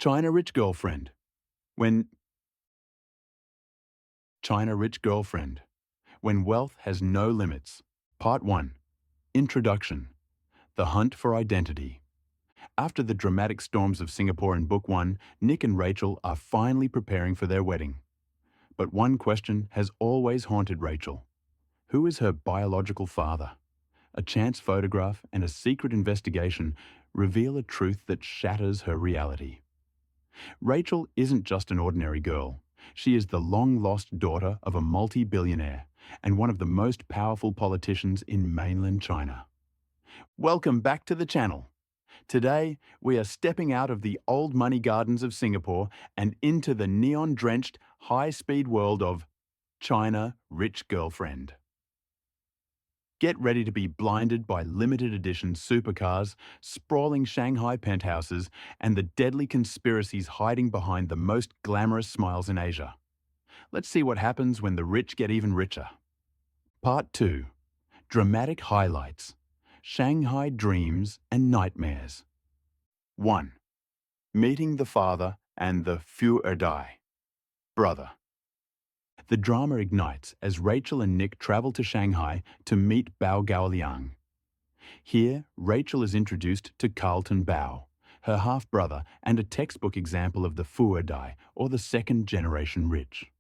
China Rich Girlfriend. When China Rich Girlfriend. When Wealth Has No Limits. Part 1. Introduction. The Hunt for Identity. After the dramatic storms of Singapore in Book 1, Nick and Rachel are finally preparing for their wedding. But one question has always haunted Rachel. Who is her biological father? A chance photograph and a secret investigation reveal a truth that shatters her reality. Rachel isn't just an ordinary girl. She is the long-lost daughter of a multi-billionaire and one of the most powerful politicians in mainland China. Welcome back to the channel. Today, we are stepping out of the old money gardens of Singapore and into the neon-drenched, high-speed world of China Rich Girlfriend. Get ready to be blinded by limited edition supercars, sprawling Shanghai penthouses, and the deadly conspiracies hiding behind the most glamorous smiles in Asia. Let's see what happens when the rich get even richer. Part 2. Dramatic Highlights. Shanghai Dreams and Nightmares. 1. Meeting the father and the Ferraris brother. The drama ignites as Rachel and Nick travel to Shanghai to meet Bao Gaoliang. Here, Rachel is introduced to Carlton Bao, her half-brother and a textbook example of the Ferraris, or the second-generation rich.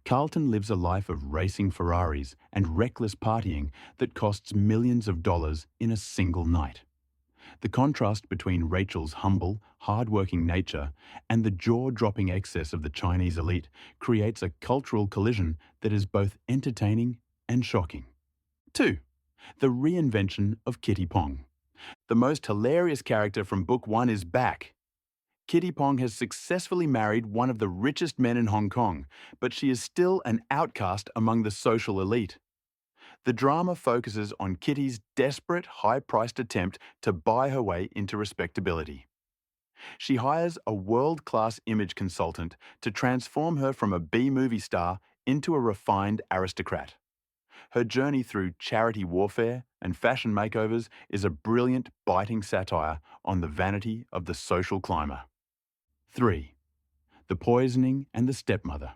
Carlton lives a life of racing Ferraris and reckless partying that costs millions of dollars in a single night. The contrast between Rachel's humble, hard-working nature and the jaw-dropping excess of the Chinese elite creates a cultural collision that is both entertaining and shocking. 2. The Reinvention of Kitty Pong. The most hilarious character from Book 1 is back. Kitty Pong has successfully married one of the richest men in Hong Kong, but she is still an outcast among the social elite. The drama focuses on Kitty's desperate, high-priced attempt to buy her way into respectability. She hires a world-class image consultant to transform her from a B-movie star into a refined aristocrat. Her journey through charity warfare and fashion makeovers is a brilliant, biting satire on the vanity of the social climber. 3. The Poisoning and the Stepmother.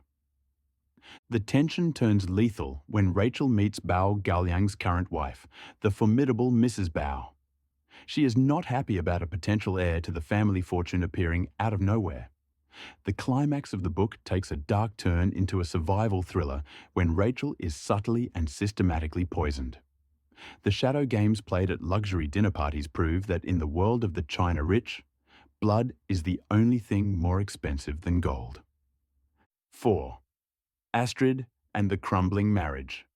The tension turns lethal when Rachel meets Bao Gaoliang's current wife, the formidable Mrs. Bao. She is not happy about a potential heir to the family fortune appearing out of nowhere. The climax of the book takes a dark turn into a survival thriller when Rachel is subtly and systematically poisoned. The shadow games played at luxury dinner parties prove that in the world of the China rich, blood is the only thing more expensive than gold. 4. Astrid and the Crumbling Marriage.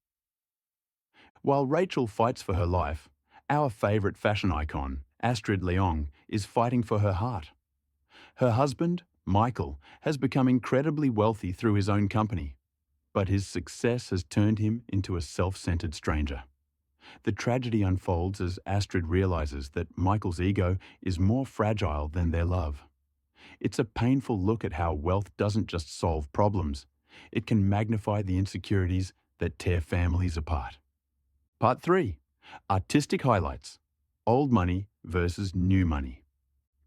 While Rachel fights for her life, our favourite fashion icon, Astrid Leong, is fighting for her heart. Her husband, Michael, has become incredibly wealthy through his own company, but his success has turned him into a self-centered stranger. The tragedy unfolds as Astrid realizes that Michael's ego is more fragile than their love. It's a painful look at how wealth doesn't just solve problems, it can magnify the insecurities that tear families apart. Part 3. Artistic Highlights. Old Money versus New Money.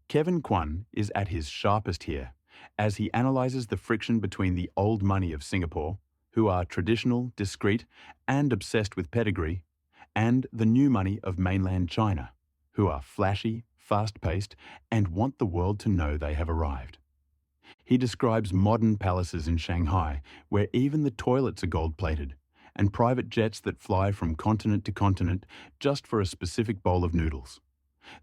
Kevin Kwan is at his sharpest here, as he analyzes the friction between the old money of Singapore, who are traditional, discreet, and obsessed with pedigree, and the new money of mainland China, who are flashy, fast-paced, and want the world to know they have arrived. He describes modern palaces in Shanghai where even the toilets are gold-plated, and private jets that fly from continent to continent just for a specific bowl of noodles.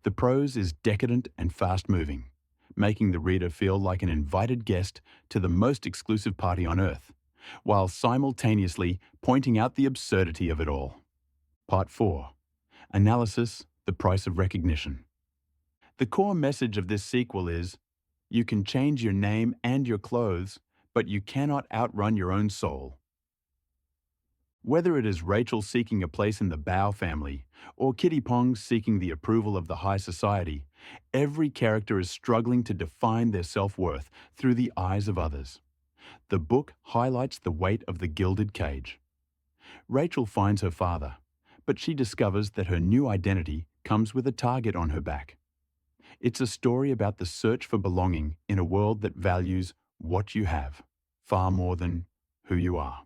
The prose is decadent and fast-moving, making the reader feel like an invited guest to the most exclusive party on earth, while simultaneously pointing out the absurdity of it all. Part 4. Analysis, the Price of Recognition. The core message of this sequel is, you can change your name and your clothes, but you cannot outrun your own soul. Whether it is Rachel seeking a place in the Bao family or Kitty Pong seeking the approval of the high society, every character is struggling to define their self-worth through the eyes of others. The book highlights the weight of the gilded cage. Rachel finds her father, but she discovers that her new identity comes with a target on her back. It's a story about the search for belonging in a world that values what you have far more than who you are.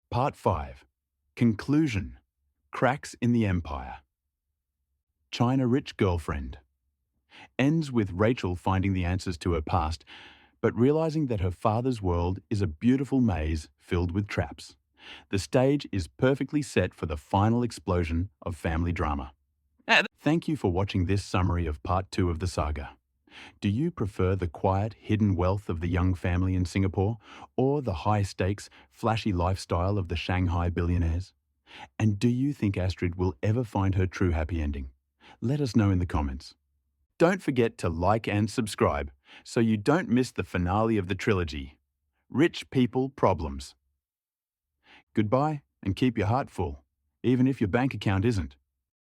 Part 5. Conclusion. Cracks in the Empire. China Rich Girlfriend. Ends with Rachel finding the answers to her past, but realizing that her father's world is a beautiful maze filled with traps. The stage is perfectly set for the final explosion of family drama. Thank you for watching this summary of Part 2 of the saga. Do you prefer the quiet, hidden wealth of the young family in Singapore, or the high-stakes, flashy lifestyle of the Shanghai billionaires? And do you think Astrid will ever find her true happy ending? Let us know in the comments. Don't forget to like and subscribe so you don't miss the finale of the trilogy, Rich People Problems. Goodbye, and keep your heart full, even if your bank account isn't.